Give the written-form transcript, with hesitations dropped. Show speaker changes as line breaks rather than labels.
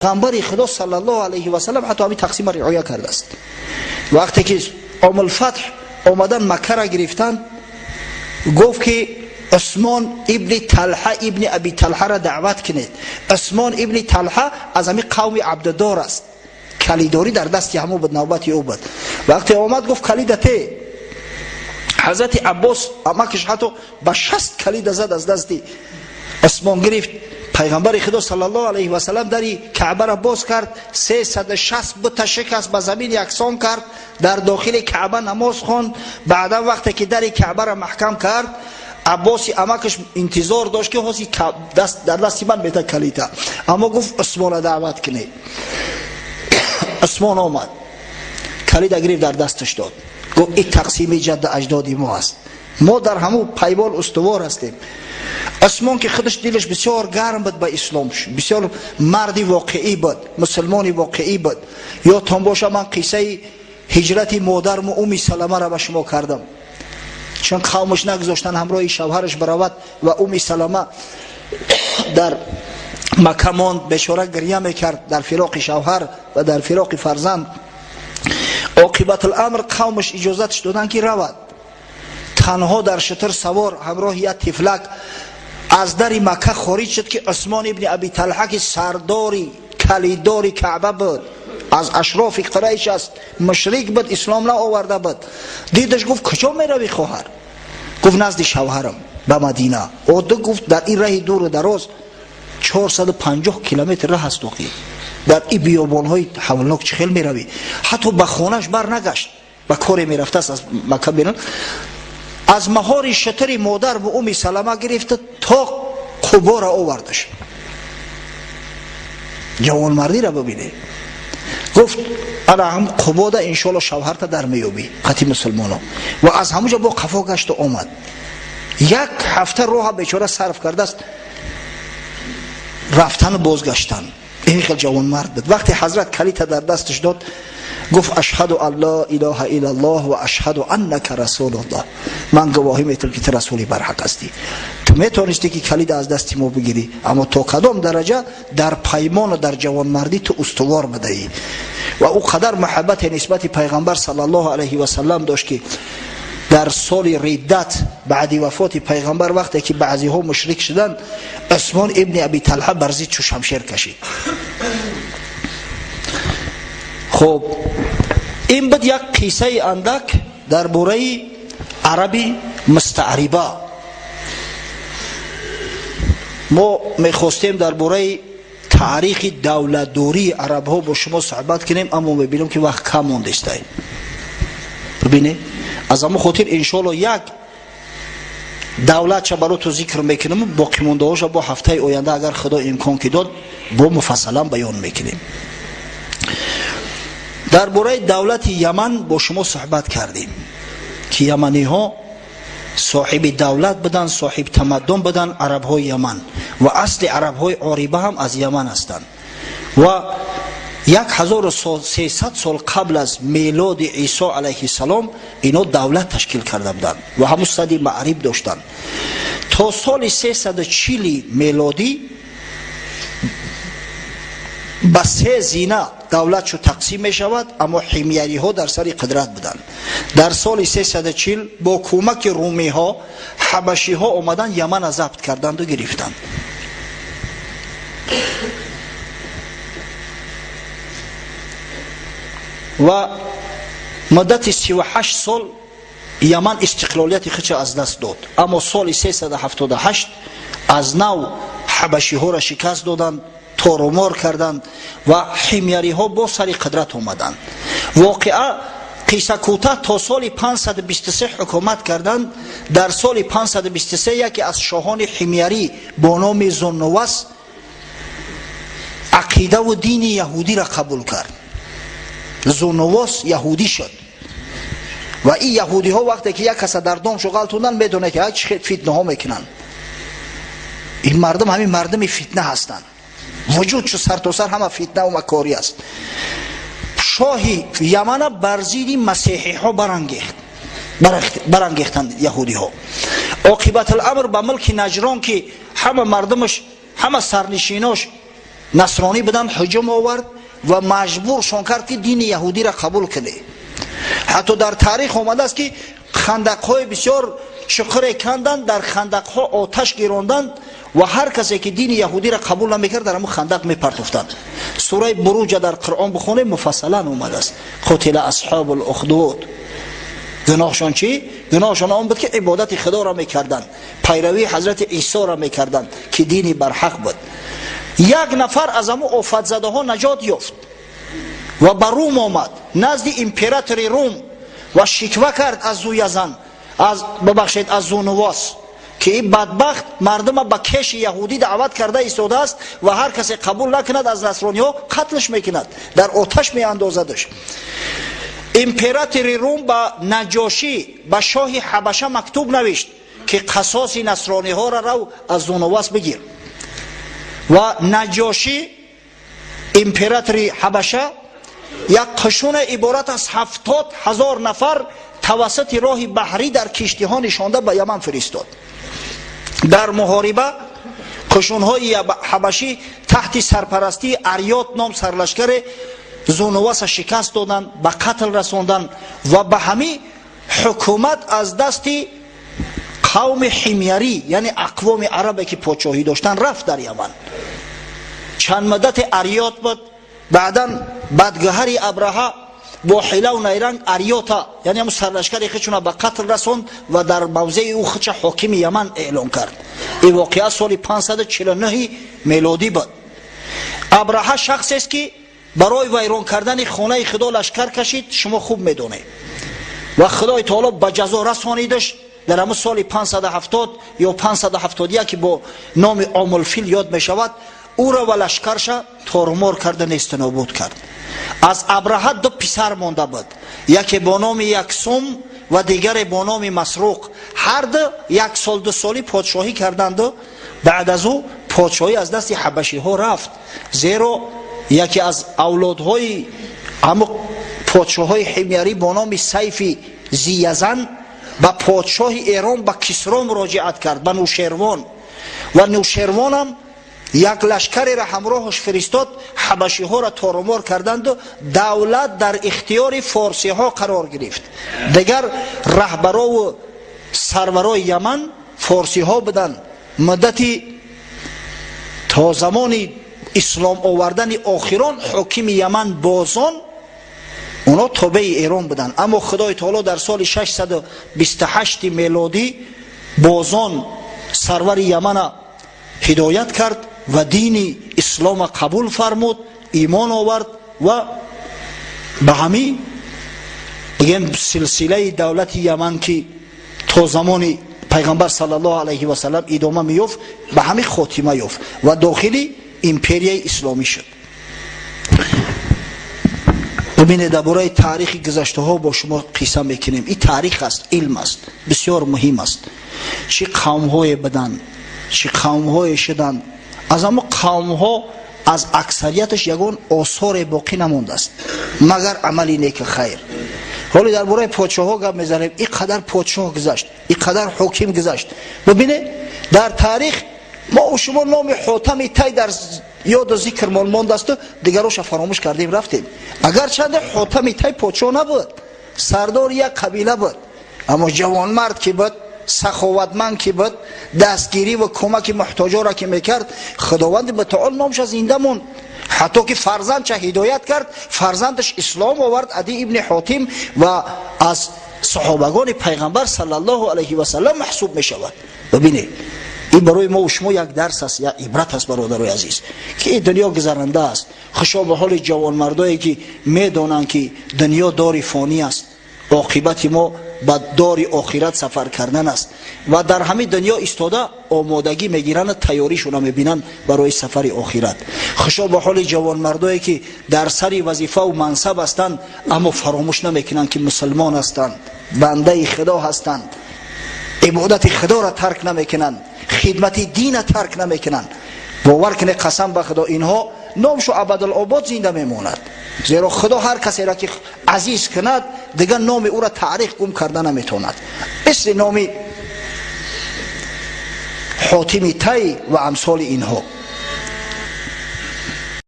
پیغمبر خدا صلی الله علیه و سلم حتی همین تقسیم رعایت کرده است. وقتی که عام الفتح اومدن مکه را گرفتن، گفت که عثمان ابن طلحه ابن ابی طلحه را دعوت کنید. عثمان ابن طلحه از همین قوم عبددار است، کلیداری در دستی همو بود، نوبتی او بود. وقتی اومد گفت کلیدته. حضرت عباس امکش حتی با 60 کلید زد از دستی عثمان گرفت. پیغمبر خدا صلی الله علیه و سلم دری کعبه را باز کرد، 360 بت شکست به زمین یکسان کرد، در داخل کعبه نماز خواند. بعدا وقتی که در کعبه را محکم کرد، عباس امکش انتظار داشت که حاسی در دستی من بیت کلیتا، اما گفت عثمان را دعوت کنه. عثمان آمد، کلید گرفت در دستش داد، گفت این تقسیم جد اجدادی ما است، ما در همون پیبال استوار هستیم. عثمان که خودش دلش بسیار گرم بود به اسلام، بسیار مردی واقعی بود، مسلمانی واقعی بود. یا تان باشه من قصه هجرت مادرم ام سلمه را به شما کردم، چون قومش نگذاشتن همراه شوهرش برود و ام سلمه در مکه ماند، بیچاره گریه میکرد در فراق شوهر و در فراق فرزند. عاقبت الامر قومش اجازتش دادن که رود، تنها در شتر سوار همراه یک تفلک از در مکه خارج شد که عثمان ابن ابی طلحه که سرداری کلیداری کعبه بود، از اشراف قریش است، مشرک بود، اسلام نه آورده بود. دیدش گفت کجا میروی خواهر؟ گفت نزد شوهرم به مدینه. او دو گفت در این راه دور و دراز 450 کیلومتر راه است، در این بیابان‌های هولناک چه خیل میروی؟ حتی به خانه‌اش بر نگشت، به کار میرفته است از مکه بیرون. از مهار شتر مادر به ام سلمه گرفت تا قبا را آوردش. جوانمردی را ببینه. گفت انا هم قبا ده انشالله شوهرت در میابی قطعی مسلمانان. و از همونجا با قفا گشت و آمد. یک هفته راه بیچاره صرف کرده است رفتن و بازگشتن. این خیلی جوان مرد بود. وقتی حضرت کلیت در دستش داد گفت اشهد ان لا اله الا الله و اشهد انک رسول الله، من گواهی میتونم که تو رسولی برحق هستی. تو میتونستی که کلید از دستی ما بگیری، اما تو کدام درجه در پیمان و در جوان مردی تو استوار بدهی. و او قدر محبت نسبت پیغمبر صلی الله علیه و سلم داشت که در سال ردت بعد وفات پیغمبر وقتی که بعضی ها مشرک شدن، عثمان ابن ابی طلحه برزید چو شمشیر کشید. خب این بود یک قصه اندک در باره عربی مستعربه. ما میخواستیم در باره تاریخ دولتداری عرب ها با شما صحبت کنیم، اما ببینیم که وقت کم مونده است. ببینید از اما خاطر انشالله یک دولت چه براتون ذکر میکنیم، باقی مونده هاش با هفته آینده اگر خدا امکان که داد با مفصلا بیان میکنیم. در باره دولت یمن با شما صحبت کردیم که یمنی ها صاحب دولت بدن، صاحب تمدن بدن، عرب های یمن، و اصل عرب های عربه هم از یمن هستند. و 1300 سال قبل از میلاد عیسی علیه السلام اینا دولت تشکیل کرده بودند و همون صدی معرب داشتند. تا سال 340 میلادی به 3 زینه دولت شو تقسیم می شود، اما حمیری ها در سر قدرت بودند. در سال 340 با کمک رومی ها حبشی ها آمدن یمن را ضبط کردند و گرفتند. و مدت 38 سال یمن استقلالیت خودش از دست داد، اما سال 378 از نو حبشی ها را شکست دادند، تارومار کردند و حمیری ها با سر قدرت آمدند. واقعا قیصه کوته تا سال 523 حکومت کردند. در سال 523 یکی از شاهان حمیری با نام زنوس عقیده و دین یهودی را قبول کرد. زنوس یهودی شد و این یهودی ها وقتی که یک کس در دام شغل توندن میدونه که چه فتنه ها میکنن. این مردم همین مردم فتنه هستند، وجود چو سر تا سر همه فتنه و مکاری است. شاهی یمن برزیدی مسیحی ها برانگیختند یهودی ها. عاقبت الامر به ملک نجران که همه مردمش همه سرنشیناش نصرانی بدن حجم آورد و مجبورشون کرد که دین یهودی را قبول کنه. حتی در تاریخ آمده است که خندق‌های بسیار شقره کندن، در خندق‌ها آتش گیراندند و هر کسی که دین یهودی را قبول نمیکرد در همون خندق میپرتوفتند. سوره بروج در قرآن بخونه مفصلا اومده است. قتل اصحاب الاخدود. گناهشان چی؟ گناهشان آن بود که عبادت خدا را میکردند، پیروی حضرت عیسی را میکردند که دینی برحق بود. یک نفر از همون آفت زده ها نجات یافت و بر روم آمد، نزد امپراتور روم و شکوه کرد از زویزن، از زونواس که این بدبخت مردم به کش یهودی دعوت کرده ایستاده است و هر کسی قبول نکند از نصرانی ها قتلش میکند، در آتش میاندازدش. امپراتور روم با نجاشی با شاه حبشه مکتوب نوشت که قصاص نصرانی ها را رو از زونواس بگیر و نجاشی امپراتور حبشه یک قشون عبارت از 70,000 نفر توسط راه بحری در کشتی ها نشانده به یمن فرستاد. در محاربه قشون های حبشی تحت سرپرستی اریات نام سرلشکر زونواس شکست دادن، به قتل رساندن و به همین حکومت از دست قوم حمیری یعنی اقوام عربی که پادشاهی داشتن رفت در یمن. چند مدت اریات بود، بعدا بدگهر ابرهه با حیله و نیرنگ اریاتا یعنی همون سرلشکر خودشون به قتل رساند و در موضع او خودش حاکم یمن اعلام کرد. این واقعه سال 549 میلادی بود. ابرهه شخصی است که برای ویران کردن خانه خدا لشکر کشید، شما خوب میدونید، و خدای تعالی به جزا رسانیدش. در همون سال 570 یا 571 که با نام عام الفیل یاد می شود، او را و لشکرش تارمار کرده، نیست نابود کرد. از ابرهه 2 پسر مانده بود، یکی با نام یکسوم و دیگر با نام مسروق. هر دو 1 سال 2 سالی پادشاهی کردند و بعد از او پادشاهی از دست حبشی ها رفت، زیرا یکی از اولادهای اما پادشاه های حمیری با نام سیف زیزن به پادشاه ایران به کسرا مراجعت کرد، به نوشیروان، و نوشیروان هم یک لشکری را همراهش فرستاد، حبشی ها را تارمار کردند و دولت در اختیار فارسی ها قرار گرفت. دیگر رهبرا و سرورای یمن فارسی ها بدن. مدتی تا زمان اسلام آوردن آخران حاکم یمن بازان اونا تابع ایران بدن، اما خدای تعالی در سال 628 میلادی بازان سرور یمن هدایت کرد و دین اسلام قبول فرمود، ایمان آورد و به همین بگیم سلسله دولت یمن که تا زمان پیغمبر صلی الله علیه و سلم ادامه میافت به همین خاتمه یافت و داخلی امپریای اسلامی شد. ببینید درباره تاریخ گذشته ها با شما قصه میکنیم. این تاریخ است، علم است، بسیار مهم است. چه قوم های بدن، چه قوم های شدن، از اما قوم ها از اکثریتش یگان آثار باقی نمانده است مگر عملی نیک خیر. حالا درباره پادشاه ها گپ میزنیم، این قدر پادشاه گذشت، این قدر حاکم گذشت. ببینید در تاریخ ما و شما نام حاتم تی در یاد و ذکر مانده است، دیگرش فراموش کردیم رفتیم. اگر چند حاتم تی پادشاه نبود، سردار یک قبیله بود، اما جوانمرد که بود، سخاوتمند که بود، دستگیری و کمک محتاجا را که میکرد، خداوند متعال نامش زنده موند. حتی که فرزند چه هدایت کرد، فرزندش اسلام آورد، عدی ابن حاتم، و از صحابگان پیغمبر صلی الله علیه و سلم محسوب می شود. ببینید این برای ما و شما یک درس است، یک عبرت است برادرای عزیز که این دنیا گذرنده است. خوشا به حال جوانمردایی که میدونن که دنیا دار فانی است، عاقبت ما به دار آخرت سفر کردن است و در همین دنیا ایستاده آمادگی میگیرن، تیاریشون میبینن برای سفر آخرت. خوشا به حال جوانمردایی که در سر وظیفه و منصب هستند اما فراموش نمیکنن که مسلمان هستند، بنده خدا هستند، عبادت خدا را ترک نمیکنن، خدمت دین را ترک نمیکنن. باور کنه قسم به خدا اینها نامشو ابدالآباد زنده میماند، زیرا خدا هر کسی را که عزیز کند دیگر نام او را تعریق گم کردن نمیتواند. مثل نام حاتم تی و امثال اینها.